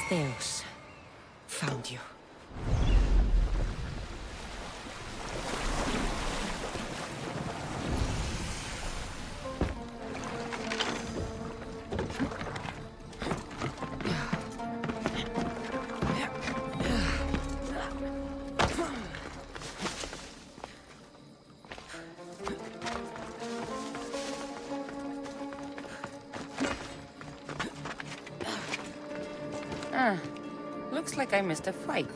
Theos. Found you. Looks like I missed a fight.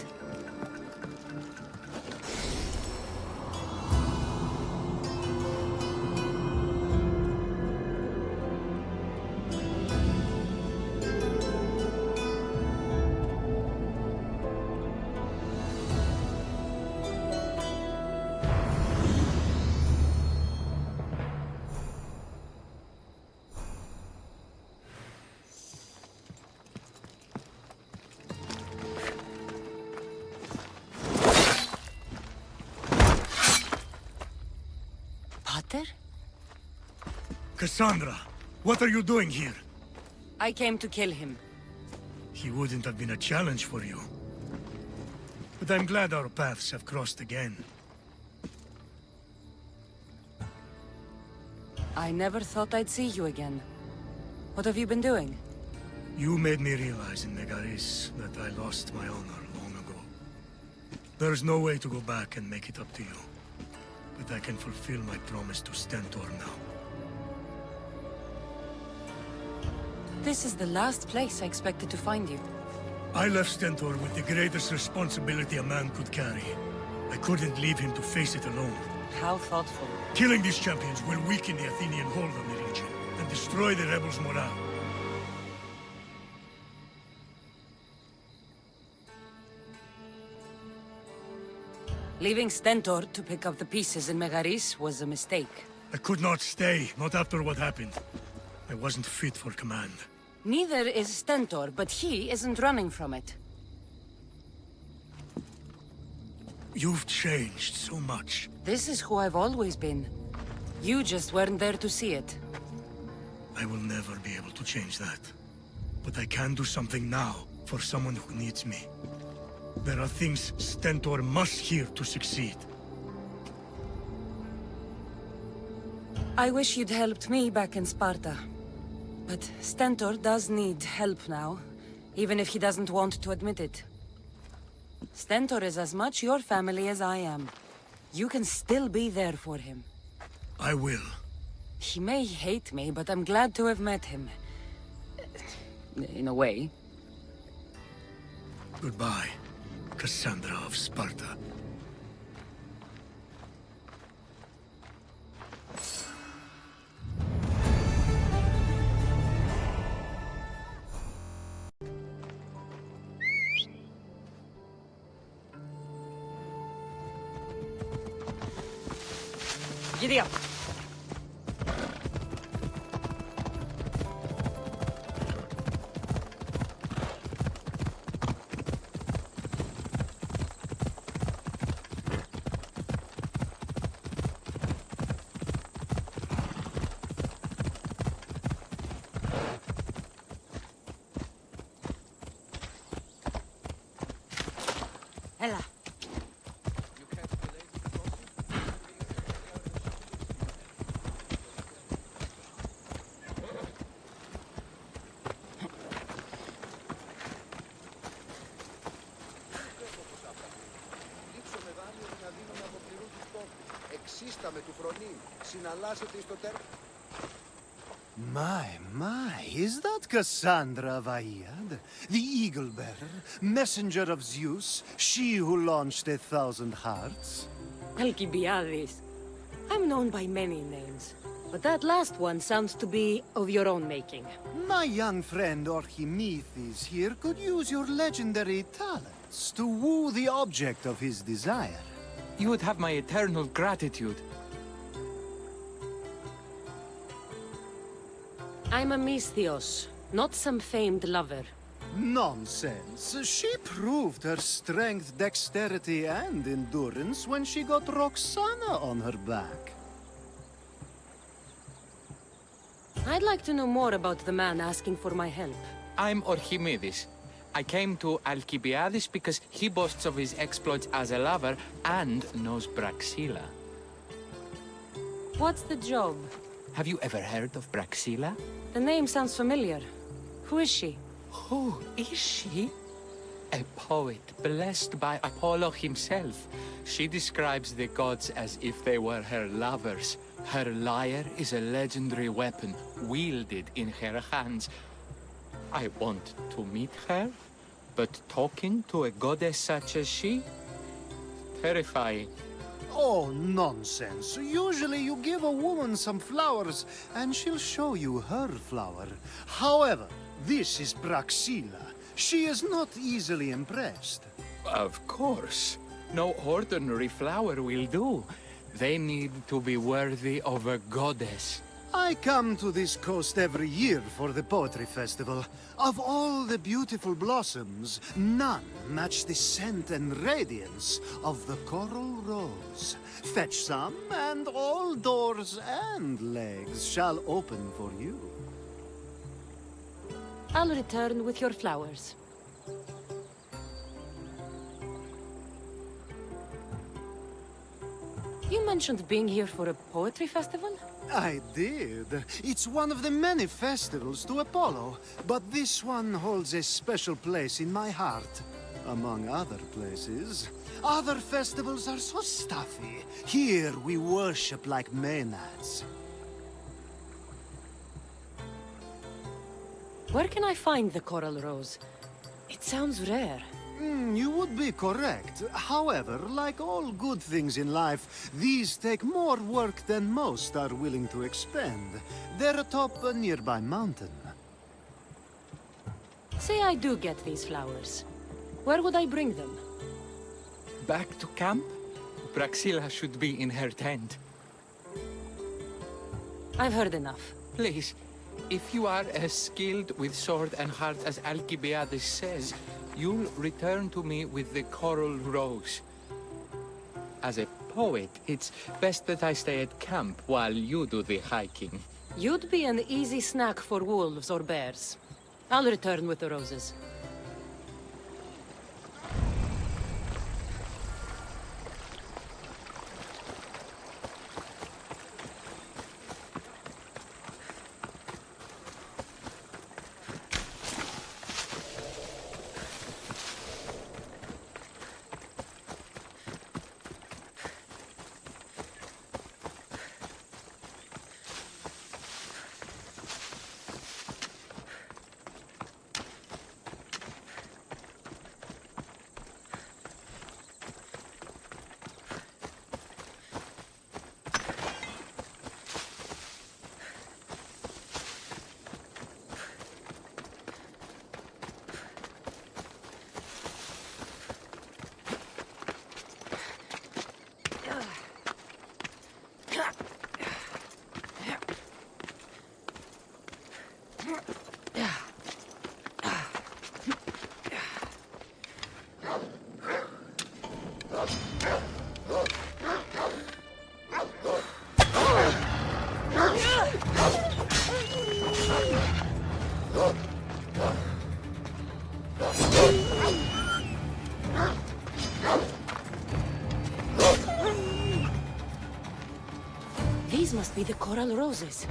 Cassandra, what are you doing here? I came to kill him. He wouldn't have been a challenge for you. But I'm glad our paths have crossed again. I never thought I'd see you again. What have you been doing? You made me realize in Megaris that I lost my honor long ago. There's no way to go back and make it up to you. But I can fulfill my promise to Stentor now. This is the last place I expected to find you. I left Stentor with the greatest responsibility a man could carry. I couldn't leave him to face it alone. How thoughtful. Killing these champions will weaken the Athenian hold on the region, and destroy the rebels' morale. Leaving Stentor to pick up the pieces in Megaris was a mistake. I could not stay, not after what happened. I wasn't fit for command. Neither is Stentor, but he isn't running from it. You've changed so much. This is who I've always been. You just weren't there to see it. I will never be able to change that. But I can do something now for someone who needs me. There are things Stentor must hear to succeed. I wish you'd helped me back in Sparta. But Stentor does need help now, even if he doesn't want to admit it. Stentor is as much your family as I am. You can still be there for him. I will. He may hate me, but I'm glad to have met him. In a way. Goodbye, Cassandra of Sparta. Giddy up! Ella. My, is that Cassandra of Aiad? The Eagle-Bearer, messenger of Zeus, she who launched 1,000 hearts? Piatidis. I'm known by many names, but that last one sounds to be of your own making. My young friend Archimedes here could use your legendary talents to woo the object of his desire. You would have my eternal gratitude. I'm a Theos, not some famed lover. Nonsense. She proved her strength, dexterity, and endurance when she got Roxana on her back. I'd like to know more about the man asking for my help. I'm Archimedes. I came to Alcibiades because he boasts of his exploits as a lover and knows Braxilla. What's the job? Have you ever heard of Braxilla? The name sounds familiar. Who is she? Who is she? A poet blessed by Apollo himself. She describes the gods as if they were her lovers. Her lyre is a legendary weapon, wielded in her hands. I want to meet her, but talking to a goddess such as she? Terrifying. Oh, nonsense. Usually you give a woman some flowers, and she'll show you her flower. However, this is Braxilla. She is not easily impressed. Of course. No ordinary flower will do. They need to be worthy of a goddess. I come to this coast every year for the Poetry Festival. Of all the beautiful blossoms, none match the scent and radiance of the coral rose. Fetch some, and all doors and legs shall open for you. I'll return with your flowers. You mentioned being here for a poetry festival? I did. It's one of the many festivals to Apollo, but this one holds a special place in my heart. Among other places. Other festivals are so stuffy. Here we worship like Maenads. Where can I find the coral rose? It sounds rare. You would be correct. However, like all good things in life, these take more work than most are willing to expend. They're atop a nearby mountain. Say I do get these flowers. Where would I bring them? Back to camp? Braxilla should be in her tent. I've heard enough. Please, if you are as skilled with sword and heart as Alcibiades says, you'll return to me with the coral rose. As a poet, it's best that I stay at camp while you do the hiking. You'd be an easy snack for wolves or bears. I'll return with the roses. These must be the coral roses.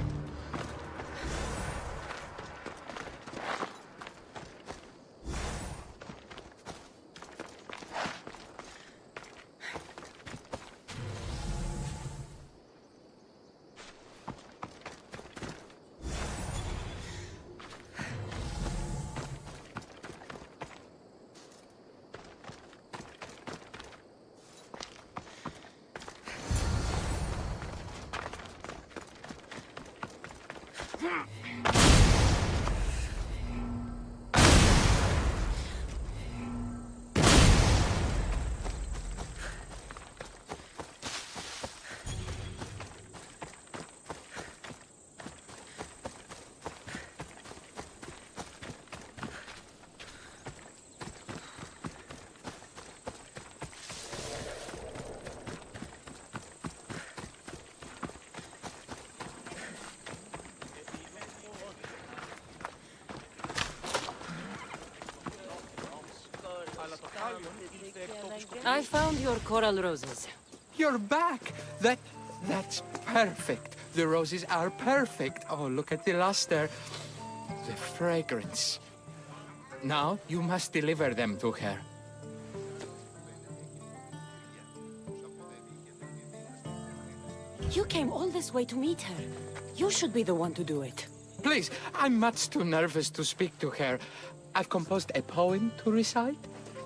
I found your coral roses. You're back! That's perfect. The roses are perfect. Oh, look at the luster. The fragrance. Now, you must deliver them to her. You came all this way to meet her. You should be the one to do it. Please, I'm much too nervous to speak to her. I've composed a poem to recite.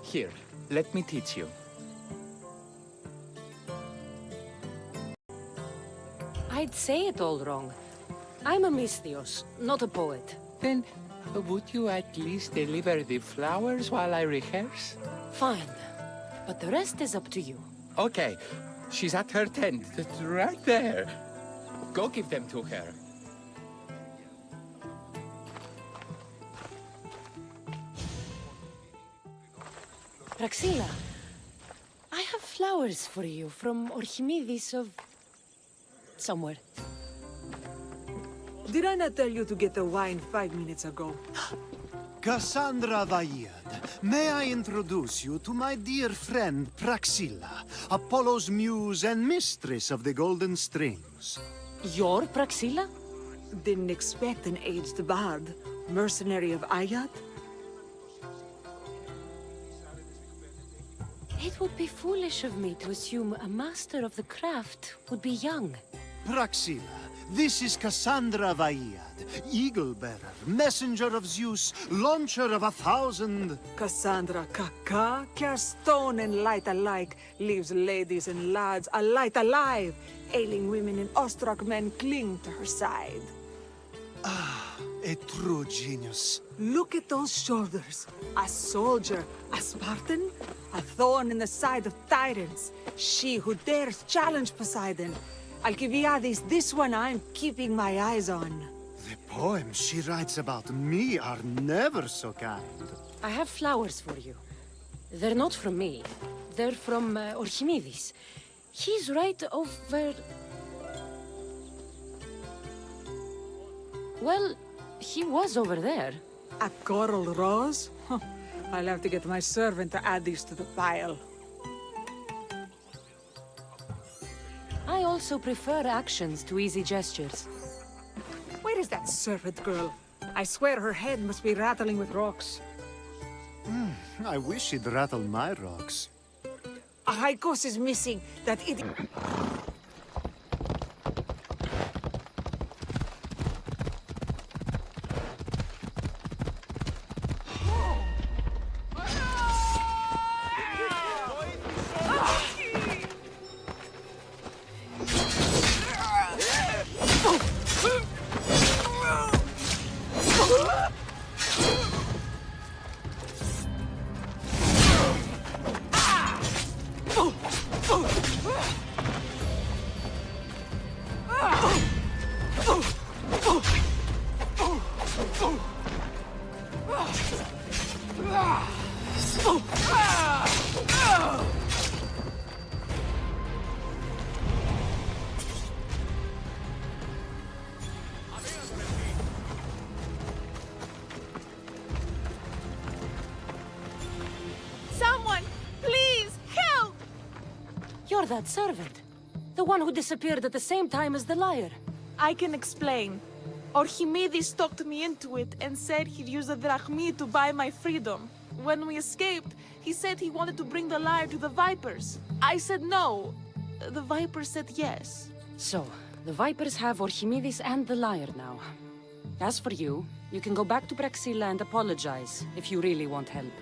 Here, let me teach you. I'd say it all wrong. I'm a mystios, not a poet. Then, would you at least deliver the flowers while I rehearse? Fine. But the rest is up to you. Okay, she's at her tent. It's right there. Go give them to her. Praxilla, I have flowers for you from Archimedes of... somewhere. Did I not tell you to get the wine 5 minutes ago? Cassandra Vaillad, may I introduce you to my dear friend Praxilla, Apollo's muse and mistress of the Golden Strings. You're Praxilla? Didn't expect an aged bard. Mercenary of Ayat? It would be foolish of me to assume a master of the craft would be young. Praxilla, this is Cassandra Vaillad, Eagle-bearer, messenger of Zeus, launcher of 1,000... Cassandra Kaka, Kerstone and light alike, leaves ladies and lads alight alive. Ailing women and awestruck men cling to her side. A true genius. Look at those shoulders. A soldier, a Spartan, a thorn in the side of tyrants. She who dares challenge Poseidon. Alcibiades, this one I'm keeping my eyes on. The poems she writes about me are never so kind. I have flowers for you. They're not from me. They're from Archimedes. He's right over... Well, he was over there. A coral rose? Huh. I'll have to get my servant to add these to the pile. I also prefer actions to easy gestures. Where is that servant girl? I swear her head must be rattling with rocks. I wish she'd rattle my rocks. A Hykos is missing. That idiot... Someone, please, help! You're that servant. The one who disappeared at the same time as the liar. I can explain. Archimedes talked me into it and said he'd use a drachmi to buy my freedom. When we escaped, he said he wanted to bring the lyre to the Vipers. I said no. The Vipers said yes. So, the Vipers have Archimedes and the liar now. As for you, you can go back to Praxilla and apologize if you really want help.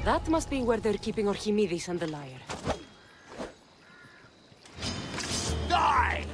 That must be where they're keeping Archimedes and the lyre. Die!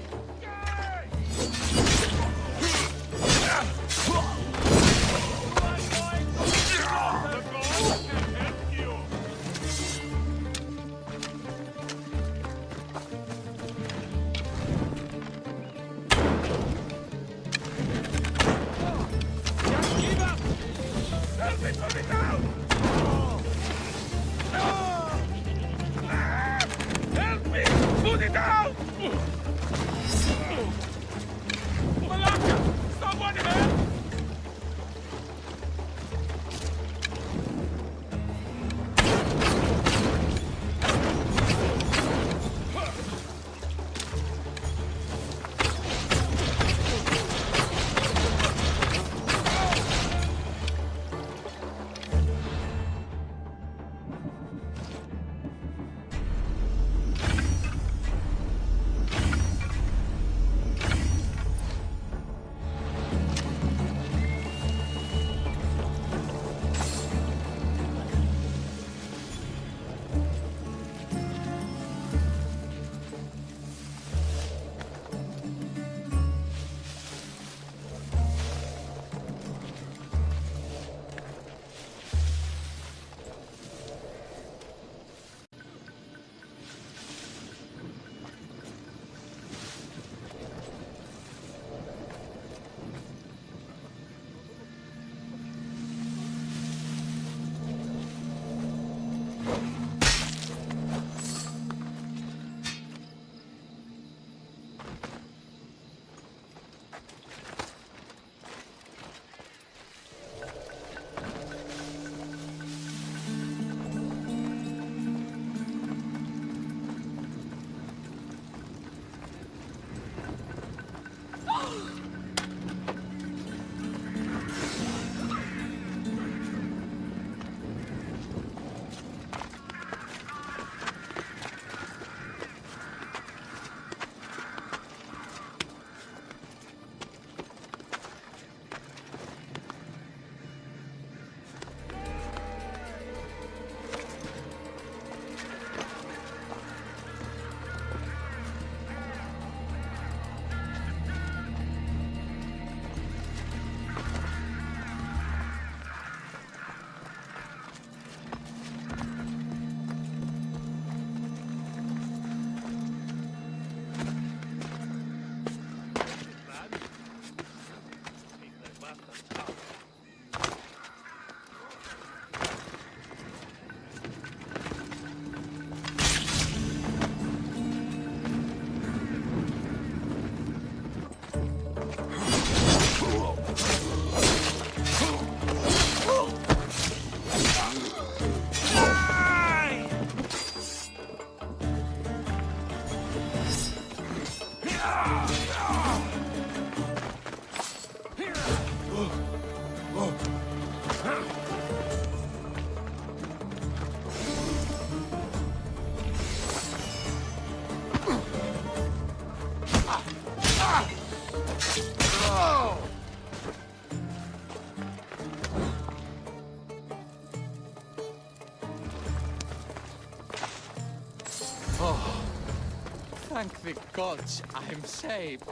Thank the gods I'm saved.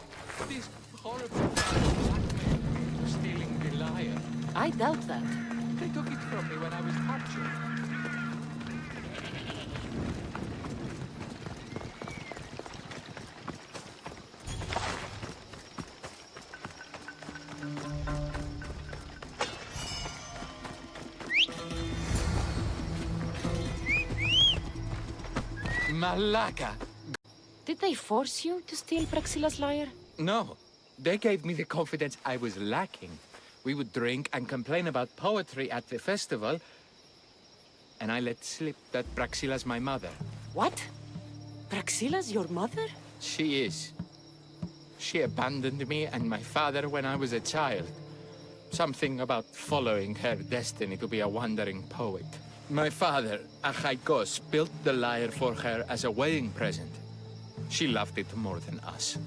This horrible blackmail for stealing the lyre. I doubt that. They took it from me when I was captured. Malaka! Did they force you to steal Praxila's lyre? No. They gave me the confidence I was lacking. We would drink and complain about poetry at the festival, and I let slip that Praxila's my mother. What? Praxila's your mother? She is. She abandoned me and my father when I was a child. Something about following her destiny to be a wandering poet. My father, Achaikos, built the lyre for her as a wedding present. She loved it more than us.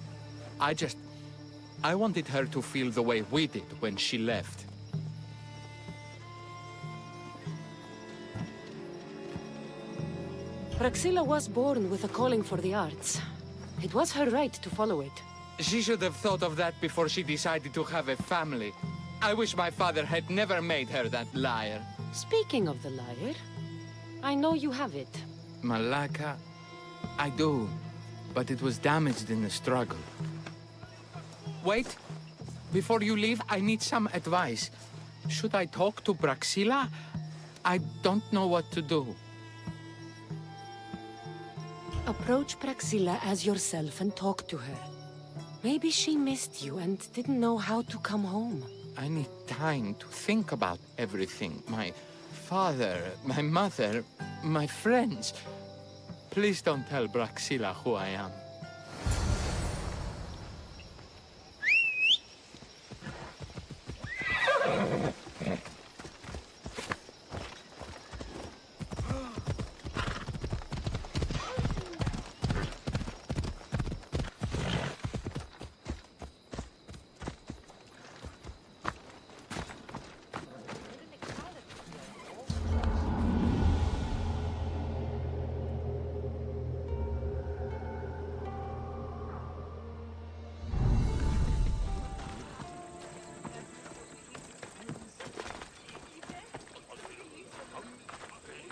I wanted her to feel the way we did when she left. Praxilla was born with a calling for the arts. It was her right to follow it. She should have thought of that before she decided to have a family. I wish my father had never made her that liar. Speaking of the lyre, I know you have it. Malaka, I do, but it was damaged in the struggle. Wait, before you leave, I need some advice. Should I talk to Praxilla? I don't know what to do. Approach Praxilla as yourself and talk to her. Maybe she missed you and didn't know how to come home. I need time to think about everything. My father, my mother, my friends. Please don't tell Praxilla who I am.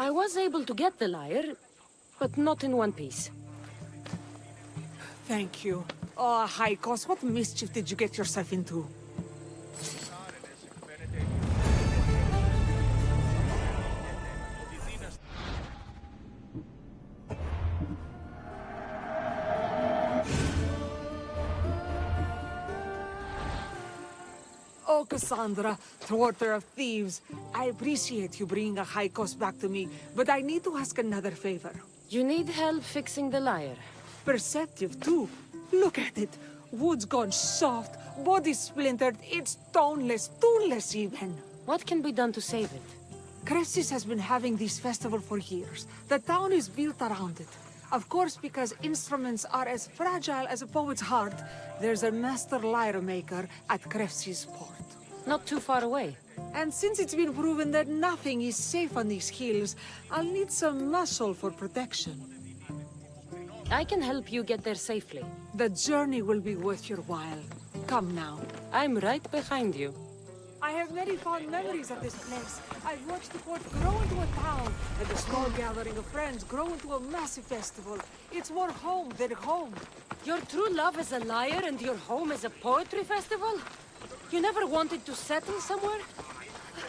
I was able to get the lyre, but not in one piece. Thank you. Oh, Haikos, what mischief did you get yourself into? Oh, Cassandra, thwarter of thieves. I appreciate you bringing a Haikos back to me, but I need to ask another favor. You need help fixing the lyre. Perceptive, too. Look at it. Wood's gone soft, body splintered, it's toneless, tooless even. What can be done to save it? Cressis has been having this festival for years. The town is built around it. Of course, because instruments are as fragile as a poet's heart, there's a master lyre maker at Cressis port. Not too far away. And since it's been proven that nothing is safe on these hills, I'll need some muscle for protection. I can help you get there safely. The journey will be worth your while. Come now. I'm right behind you. I have many fond memories of this place. I've watched the port grow into a town, and the small gathering of friends grow into a massive festival. It's more home than home. Your true love is a lyre and your home is a poetry festival? You never wanted to settle somewhere?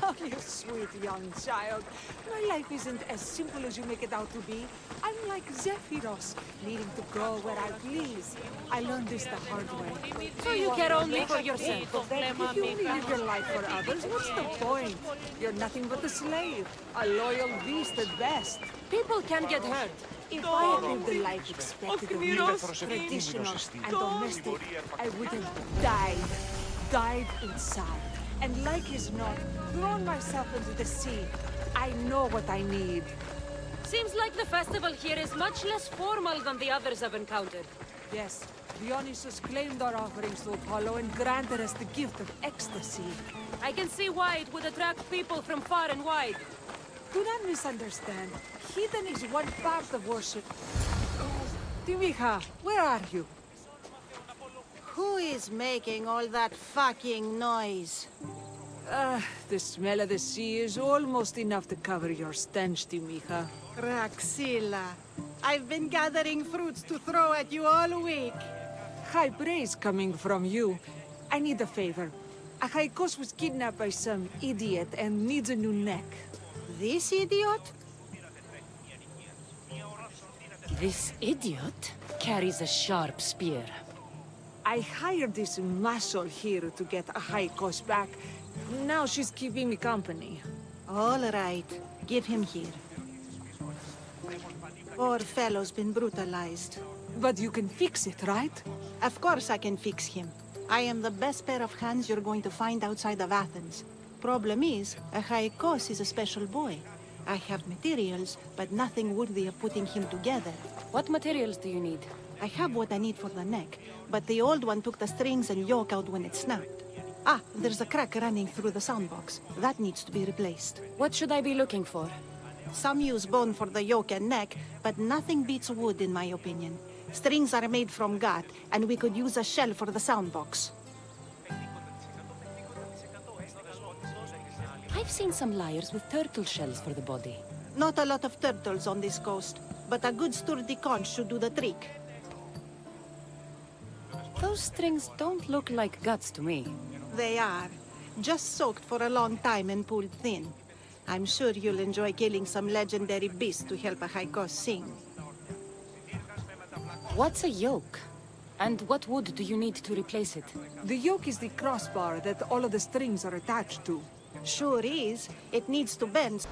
Oh, you sweet young child. My life isn't as simple as you make it out to be. I'm like Zephyros, needing to go where I please. I learned this the hard way. So you care only for yourself. If you only live your life for others, what's the point? You're nothing but a slave, a loyal beast at best. People can get hurt. If I had lived the life expected of me, traditional and domestic, I would have died inside. And like as not, thrown myself into the sea. I know what I need. Seems like the festival here is much less formal than the others I've encountered. Yes, Dionysus claimed our offerings to Apollo and granted us the gift of ecstasy. I can see why it would attract people from far and wide. Do not misunderstand. Heathen is one part of worship. Timiha, where are you? Who is making all that fucking noise? The smell of the sea is almost enough to cover your stench, Timiha. Praxilla, I've been gathering fruits to throw at you all week. High praise coming from you. I need a favor. Achaikos was kidnapped by some idiot and needs a new neck. This idiot? This idiot carries a sharp spear. I hired this muscle here to get Achaikos back. Now she's keeping me company. All right, give him here. Poor fellow's been brutalized. But you can fix it, right? Of course I can fix him. I am the best pair of hands you're going to find outside of Athens. Problem is, Achaikos is a special boy. I have materials, but nothing worthy of putting him together. What materials do you need? I have what I need for the neck, but the old one took the strings and yoke out when it snapped. Ah, there's a crack running through the soundbox. That needs to be replaced. What should I be looking for? Some use bone for the yoke and neck, but nothing beats wood in my opinion. Strings are made from gut, and we could use a shell for the sound box. I've seen some lyres with turtle shells for the body. Not a lot of turtles on this coast, but a good sturdy conch should do the trick. Those strings don't look like guts to me. They are. Just soaked for a long time and pulled thin. I'm sure you'll enjoy killing some legendary beast to help a high-cost sing. What's a yoke? And what wood do you need to replace it? The yoke is the crossbar that all of the strings are attached to. Sure is. It needs to bend.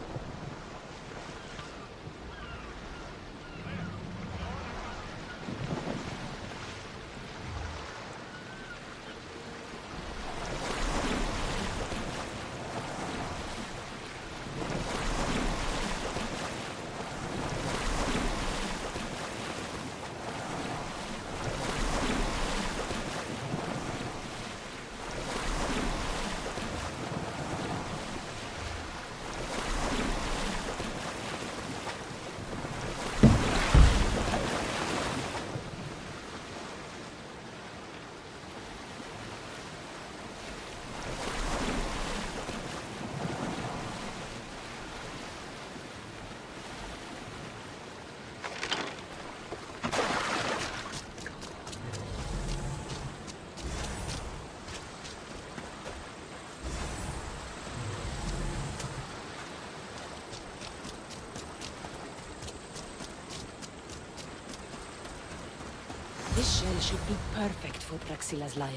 This shell should be perfect for Praxila's lyre.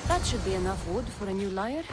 That should be enough wood for a new lyre.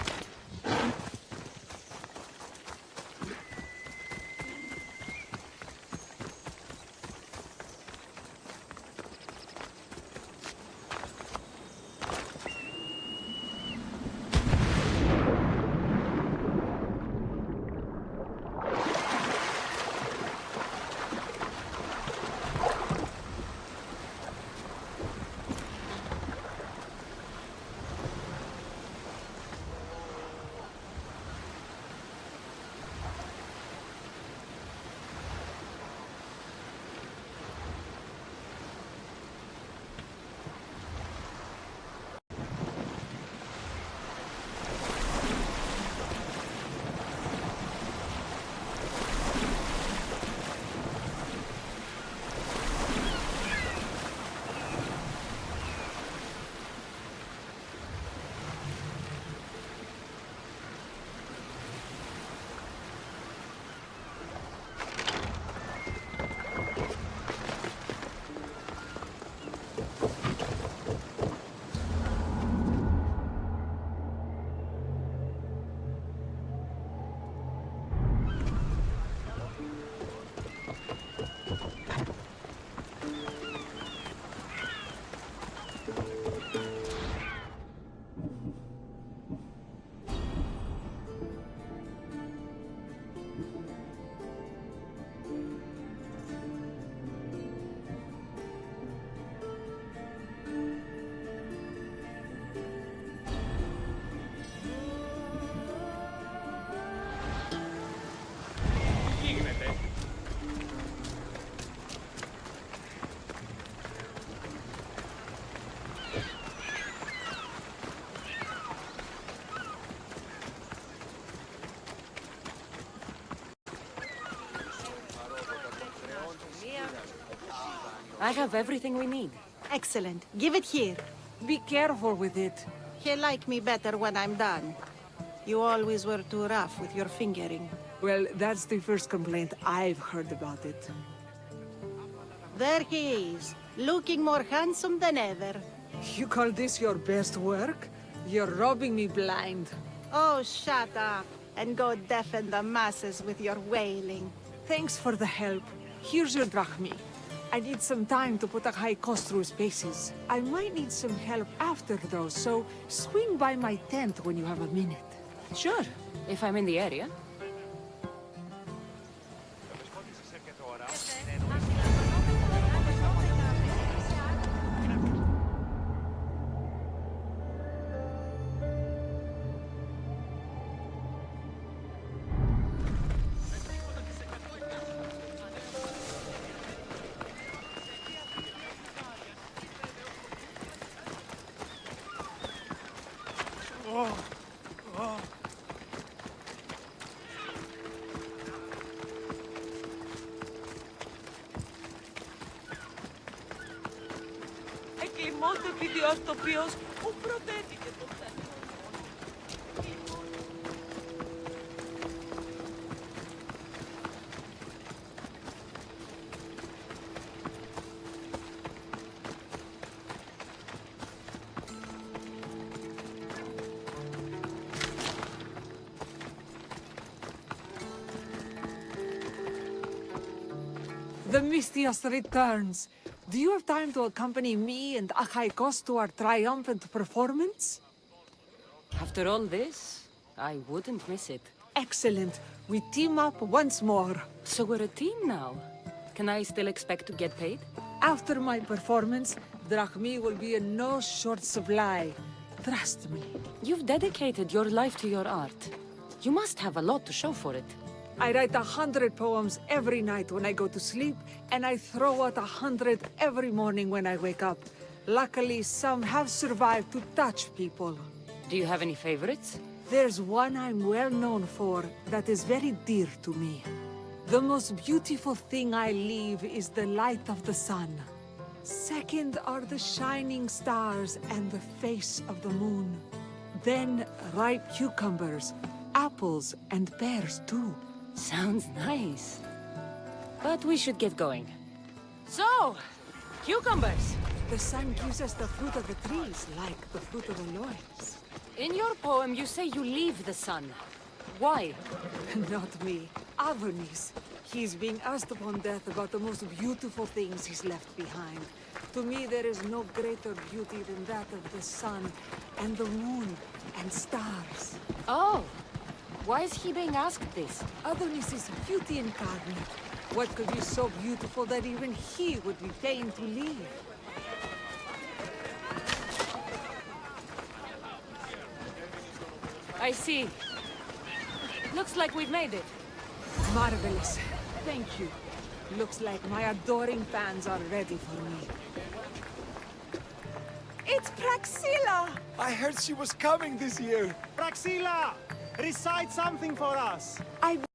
I have everything we need. Excellent. Give it here. Be careful with it. He'll like me better when I'm done. You always were too rough with your fingering. Well, that's the first complaint I've heard about it. There he is, looking more handsome than ever. You call this your best work? You're robbing me blind. Oh, shut up, and go deafen the masses with your wailing. Thanks for the help. Here's your drachmi. I need some time to put a high cost through spaces. I might need some help after though, so swing by my tent when you have a minute. Sure, if I'm in the area. Εκκλιμώστε επιδιός τοπίος που προτέθηκε το θέμα. The Mistios returns. Do you have time to accompany me and Achaikos to our triumphant performance? After all this, I wouldn't miss it. Excellent. We team up once more. So we're a team now. Can I still expect to get paid? After my performance, drachmi will be in no short supply. Trust me. You've dedicated your life to your art. You must have a lot to show for it. I write 100 poems every night when I go to sleep, and I throw out 100 every morning when I wake up. Luckily, some have survived to touch people. Do you have any favorites? There's one I'm well known for that is very dear to me. The most beautiful thing I leave is the light of the sun. Second are the shining stars and the face of the moon. Then ripe cucumbers, apples, and pears too. Sounds nice. But we should get going. So, cucumbers! The sun gives us the fruit of the trees, like the fruit of the loins. In your poem, you say you leave the sun. Why? Not me. Avernus. He's being asked upon death about the most beautiful things he's left behind. To me, there is no greater beauty than that of the sun, and the moon, and stars. Oh! Why is he being asked this? Adonis is beauty incarnate. What could be so beautiful that even he would be fain to leave? I see. Looks like we've made it. Marvelous. Thank you. Looks like my adoring fans are ready for me. It's Praxilla! I heard she was coming this year. Praxilla! Recite something for us! I